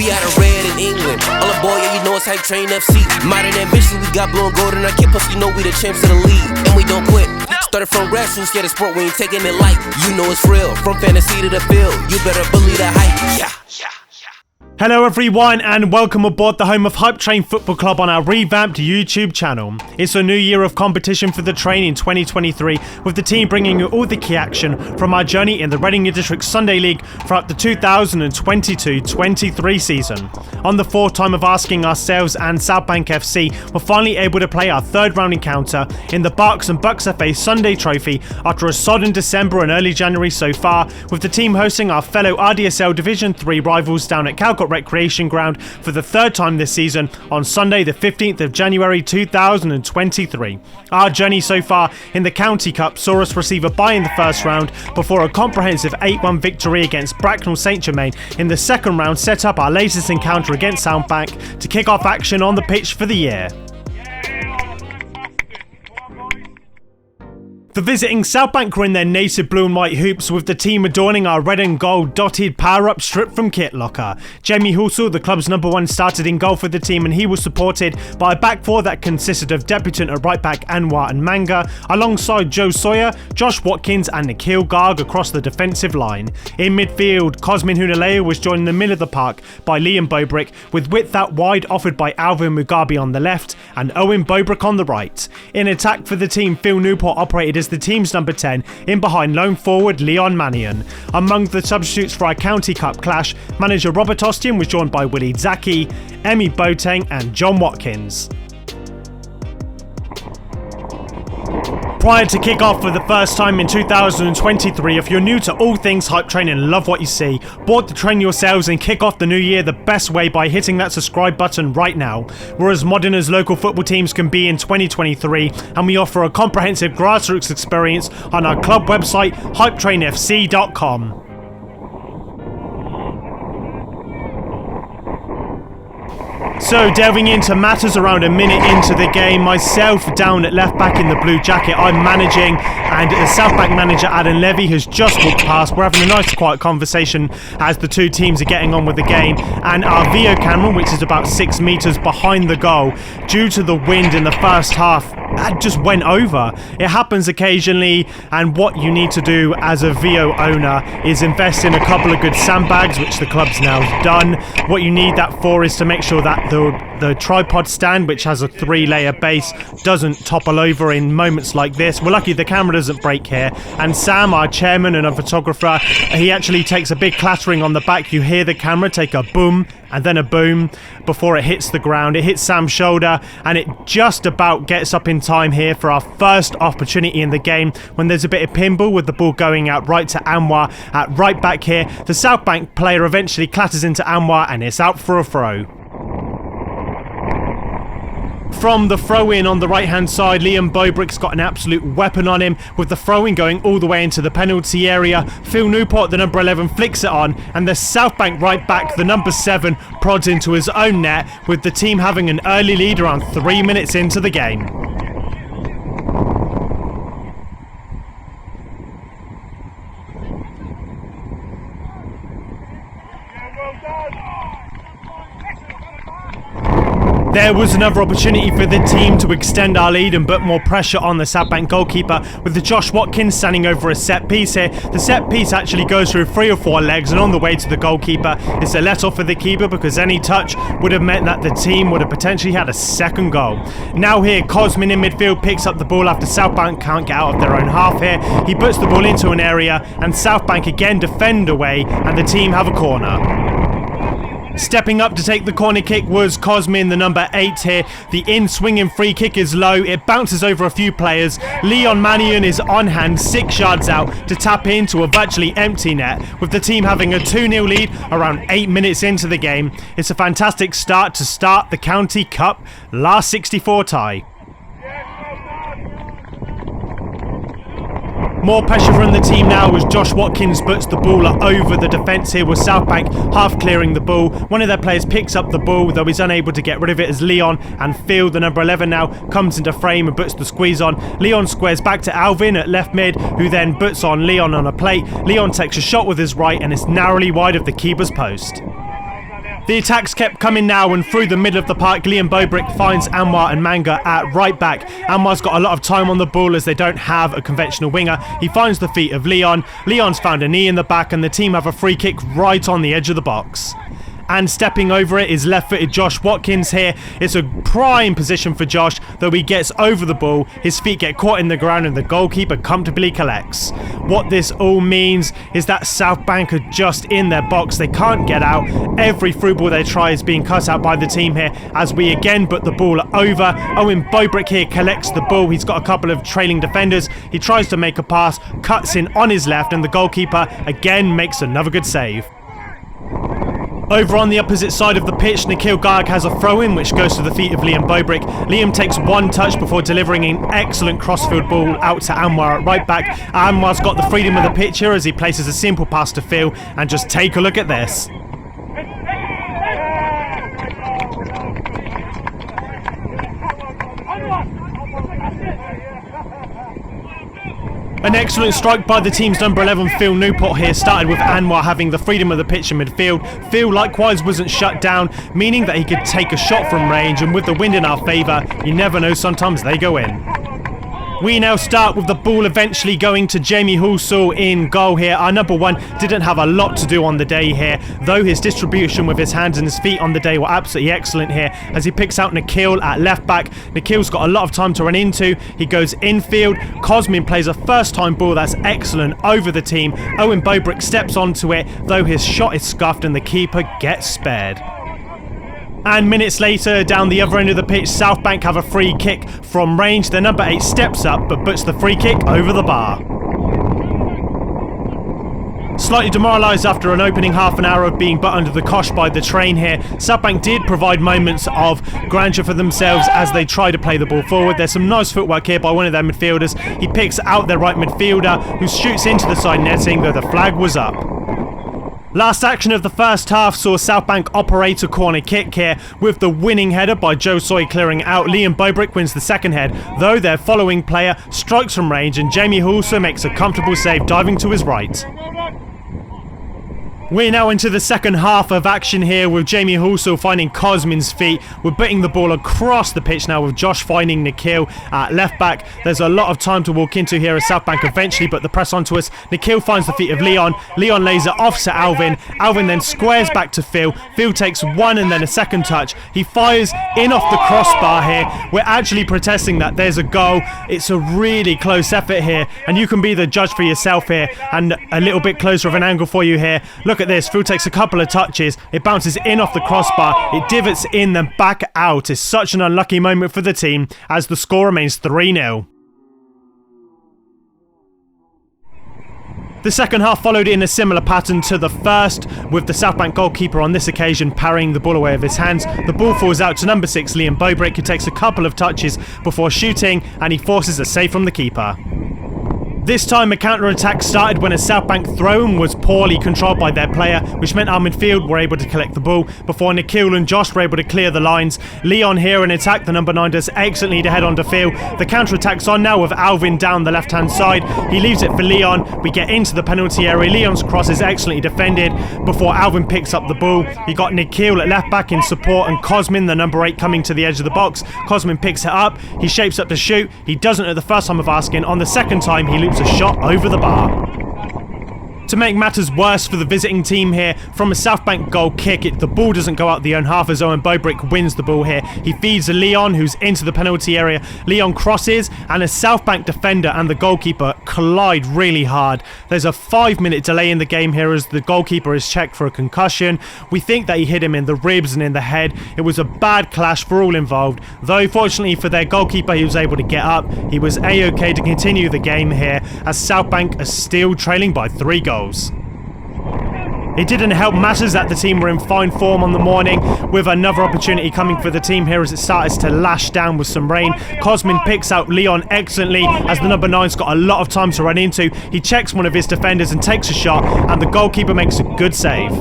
We out of red in England. All aboard, yeah, you know it's Hype Train FC. Modern ambition, we got blue and gold in our kit, plus you know we the champs of the league. And we don't quit. Started from grassroots, yeah, the sport, we ain't taking it light. You know it's real, from fantasy to the field. You better believe the hype, yeah. Hello everyone and welcome aboard the home of Hype Train Football Club on our revamped YouTube channel. It's a new year of competition for the train in 2023, with the team bringing you all the key action from our journey in the Reading District Sunday League throughout the 2022-23 season. On the fourth time of asking ourselves and Southbank FC, we're finally able to play our third round encounter in the Berks and BBFA Sunday Trophy after a sodden December and early January so far, with the team hosting our fellow RDSL Division 3 rivals down at Calcott Recreation Ground for the third time this season on Sunday the 15th of January 2023. Our journey so far in the County Cup saw us receive a bye in the first round before a comprehensive 8-1 victory against Bracknell St Germain in the second round set up our latest encounter against Southbank to kick off action on the pitch for the year. The visiting Southbank were in their native blue and white hoops, with the team adorning our red and gold dotted power-up strip from Kitlocker. Jamie Hulsell, the club's number one, started in goal for the team, and he was supported by a back four that consisted of debutant at right back Anwar and Manga, alongside Joe Sawyer, Josh Watkins and Nikhil Garg across the defensive line. In midfield, Cosmin Hunaleu was joined in the middle of the park by Liam Bobrick, with width out wide offered by Alvin Mugabe on the left and Owen Bobrick on the right. In attack for the team, Phil Newport operated as the team's number 10, in behind lone forward Leon Mannion. Among the substitutes for our County Cup clash, manager Robert Ostian was joined by Willie Zaki, Emi Boateng and John Watkins. Prior to kick-off for the first time in 2023, if you're new to all things Hype Train and love what you see, board the train yourselves and kick off the new year the best way by hitting that subscribe button right now. We're as modern as local football teams can be in 2023, and we offer a comprehensive grassroots experience on our club website, hypetrainfc.com. So, delving into matters around a minute into the game, myself down at left back in the blue jacket, I'm managing, and the Southbank manager Adam Levy has just walked past. We're having a nice quiet conversation as the two teams are getting on with the game, and our VO camera, which is about 6 metres behind the goal, due to the wind in the first half, just went over. It happens occasionally, and what you need to do as a VO owner is invest in a couple of good sandbags, which the club's now done. What you need that for is to make sure that the tripod stand, which has a 3-layer base, doesn't topple over in moments like this. We're lucky the camera doesn't break here, and Sam, our chairman and a photographer, he actually takes a big clattering on the back. You hear the camera take a boom and then a boom before it hits the ground. It hits Sam's shoulder, and it just about gets up in time here for our first opportunity in the game, when there's a bit of pinball with the ball going out right to Anwar at right back here. The Southbank player eventually clatters into Anwar, and it's out for a throw. From the throw-in on the right-hand side, Liam Bobrick's got an absolute weapon on him, with the throw-in going all the way into the penalty area. Phil Newport, the number 11, flicks it on, and the Southbank right back, the number 7, prods into his own net, with the team having an early lead around 3 minutes into the game. There was another opportunity for the team to extend our lead and put more pressure on the Southbank goalkeeper, with the Josh Watkins standing over a set piece here. The set piece actually goes through 3 or 4 legs, and on the way to the goalkeeper, it's a let off for the keeper, because any touch would have meant that the team would have potentially had a second goal. Now here, Cosmin in midfield picks up the ball after Southbank can't get out of their own half here. He puts the ball into an area, and Southbank again defend away, and the team have a corner. Stepping up to take the corner kick was Cosmin, the number 8 here. The in-swinging free kick is low. It bounces over a few players. Leon Mannion is on hand 6 yards out to tap into a virtually empty net, with the team having a 2-0 lead around 8 minutes into the game. It's a fantastic start to start the County Cup last 64 tie. More pressure from the team now as Josh Watkins puts the ball over the defence here, with Southbank half clearing the ball. One of their players picks up the ball, though he's unable to get rid of it, as Leon and Phil, the number 11 now, comes into frame and puts the squeeze on. Leon squares back to Alvin at left mid, who then puts on Leon on a plate. Leon takes a shot with his right, and it's narrowly wide of the keeper's post. The attacks kept coming now, and through the middle of the park, Liam Bobrick finds Anwar and Manga at right back. Anwar's got a lot of time on the ball as they don't have a conventional winger. He finds the feet of Leon. Leon's found a knee in the back, and the team have a free kick right on the edge of the box. And stepping over it is left-footed Josh Watkins here. It's a prime position for Josh, though he gets over the ball, his feet get caught in the ground and the goalkeeper comfortably collects. What this all means is that Southbank are just in their box, they can't get out. Every through ball they try is being cut out by the team here as we again put the ball over. Owen Bobrick here collects the ball, he's got a couple of trailing defenders, he tries to make a pass, cuts in on his left, and the goalkeeper again makes another good save. Over on the opposite side of the pitch, Nikhil Garg has a throw-in which goes to the feet of Liam Bobrick. Liam takes one touch before delivering an excellent crossfield ball out to Anwar at right back. Anwar's got the freedom of the pitch here as he places a simple pass to Phil, and just take a look at this. An excellent strike by the team's number 11, Phil Newport here, started with Anwar having the freedom of the pitch in midfield. Phil likewise wasn't shut down, meaning that he could take a shot from range, and with the wind in our favour, you never know, sometimes they go in. We now start with the ball eventually going to Jamie Halsall in goal here. Our number one didn't have a lot to do on the day here, though his distribution with his hands and his feet on the day were absolutely excellent here as he picks out Nikhil at left back. Nikhil's got a lot of time to run into. He goes infield. Cosmin plays a first time ball that's excellent over the team. Owen Bobrick steps onto it, though his shot is scuffed and the keeper gets spared. And minutes later, down the other end of the pitch, Southbank have a free kick from range. Their number 8 steps up but puts the free kick over the bar. Slightly demoralised after an opening half an hour of being butt under the cosh by the train here, Southbank did provide moments of grandeur for themselves as they try to play the ball forward. There's some nice footwork here by one of their midfielders. He picks out their right midfielder who shoots into the side netting, though the flag was up. Last action of the first half saw Southbank operate a corner kick here with the winning header by Joe Soy clearing out. Liam Bobrick wins the second head, though their following player strikes from range and Jamie Halsall makes a comfortable save diving to his right. We're now into the second half of action here with Jamie Halsall finding Cosmin's feet. We're putting the ball across the pitch now with Josh finding Nikhil at left back. There's a lot of time to walk into here as Southbank eventually put the press onto us. Nikhil finds the feet of Leon. Leon lays it off to Alvin. Alvin then squares back to Phil. Phil takes one and then a second touch. He fires in off the crossbar here. We're actually protesting that there's a goal. It's a really close effort here and you can be the judge for yourself here, and a little bit closer of an angle for you here. Look at this, Phil takes a couple of touches, it bounces in off the crossbar, it divots in then back out. It's such an unlucky moment for the team as the score remains 3-0. The second half followed in a similar pattern to the first, with the Southbank goalkeeper on this occasion parrying the ball away with his hands. The ball falls out to number 6 Liam Bobrick, who takes a couple of touches before shooting, and he forces a save from the keeper. This time a counter-attack started when a Southbank throw-in was poorly controlled by their player, which meant our midfield were able to collect the ball before Nikhil and Josh were able to clear the lines. Leon here in attack, the number 9 does excellently to head on to Phil. The counter-attack's on now with Alvin down the left-hand side. He leaves it for Leon. We get into the penalty area. Leon's cross is excellently defended before Alvin picks up the ball. He got Nikhil at left-back in support and Cosmin, the number 8, coming to the edge of the box. Cosmin picks it up. He shapes up to shoot. He doesn't at the first time of asking. On the second time, he loops a shot over the bar. To make matters worse for the visiting team here, from a Southbank goal kick, the ball doesn't go out the own half as Owen Bobrick wins the ball here. He feeds to Leon, who's into the penalty area. Leon crosses, and a Southbank defender and the goalkeeper collide really hard. There's a 5-minute delay in the game here as the goalkeeper is checked for a concussion. We think that he hit him in the ribs and in the head. It was a bad clash for all involved, though fortunately for their goalkeeper, he was able to get up. He was A-OK to continue the game here as Southbank are still trailing by 3 goals. It didn't help matters that the team were in fine form on the morning, with another opportunity coming for the team here as it started to lash down with some rain. Cosmin picks out Leon excellently as the number 9's got a lot of time to run into. He checks one of his defenders and takes a shot, and the goalkeeper makes a good save.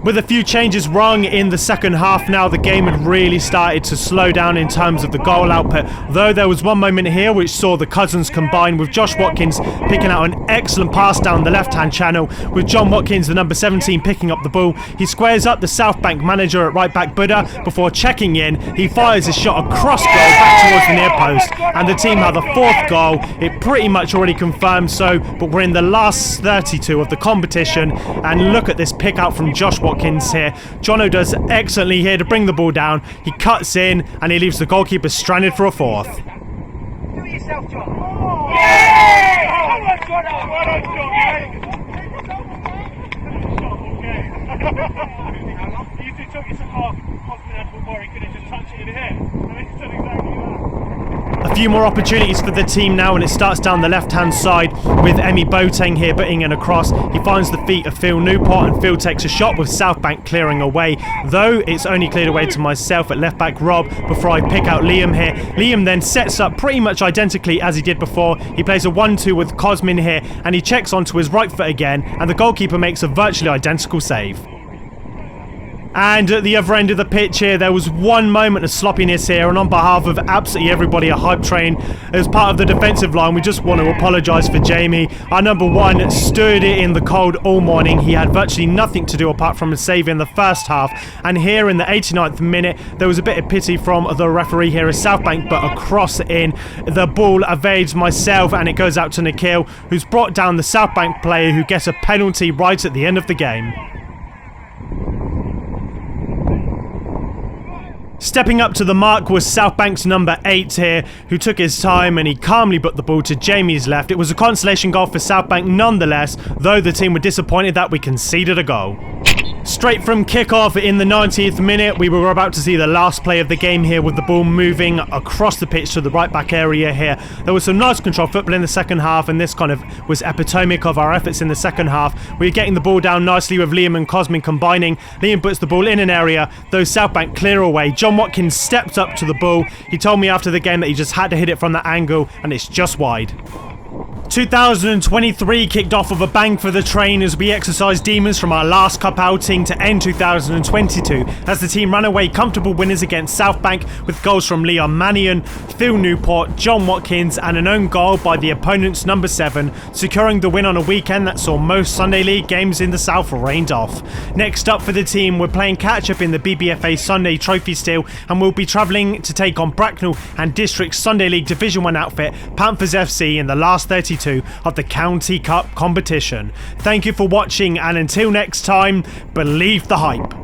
With a few changes wrong in the second half now, the game had really started to slow down in terms of the goal output, though there was one moment here which saw the Cousins combine with Josh Watkins picking out an excellent pass down the left-hand channel, with John Watkins, the number 17, picking up the ball. He squares up the Southbank manager at right-back Buddha before checking in. He fires his shot across goal back towards the near post, and the team have the fourth goal. It pretty much already confirmed so, but we're in the last 32 of the competition, and look at this pick out from Josh Watkins here. Jono does excellently here to bring the ball down. He cuts in and he leaves the goalkeeper stranded for a fourth. Do it yourself, John. Yeah! Come on, John. Well done, John. You two took yourself off. Confident football, he could have just touched it in the head. And it's done exactly that. A few more opportunities for the team now, and it starts down the left-hand side with Emi Boateng here putting in a cross. He finds the feet of Phil Newport, and Phil takes a shot with Southbank clearing away, though it's only cleared away to myself at left-back Rob before I pick out Liam here. Liam then sets up pretty much identically as he did before. He plays a 1-2 with Cosmin here, and he checks onto his right foot again, and the goalkeeper makes a virtually identical save. And at the other end of the pitch here, there was one moment of sloppiness here, and on behalf of absolutely everybody at Hype Train, as part of the defensive line, we just want to apologise for Jamie. Our number one stood in the cold all morning. He had virtually nothing to do apart from a save in the first half, and here in the 89th minute, there was a bit of pity from the referee here as Southbank, but a cross in. The ball evades myself, and it goes out to Nikhil, who's brought down the Southbank player, who gets a penalty right at the end of the game. Stepping up to the mark was Southbank's number 8 here, who took his time and he calmly put the ball to Jamie's left. It was a consolation goal for Southbank nonetheless, though the team were disappointed that we conceded a goal. Straight from kickoff in the 90th minute, we were about to see the last play of the game here, with the ball moving across the pitch to the right back area here. There was some nice control football in the second half, and this kind of was epitomic of our efforts in the second half. We were getting the ball down nicely with Liam and Cosmin combining. Liam puts the ball in an area, though Southbank clear away. John Watkins stepped up to the ball. He told me after the game that he just had to hit it from that angle, and it's just wide. 2023 kicked off with a bang for the train as we exercised demons from our last cup outing to end 2022 as the team ran away comfortable winners against Southbank with goals from Leon Mannion, Phil Newport, John Watkins and an own goal by the opponent's number 7, securing the win on a weekend that saw most Sunday League games in the South rained off. Next up for the team, we're playing catch-up in the BBFA Sunday Trophy still, and we'll be travelling to take on Bracknell and District's Sunday League Division 1 outfit, Panthers FC, in the last 32 of the County Cup competition. Thank you for watching, and until next time, believe the hype.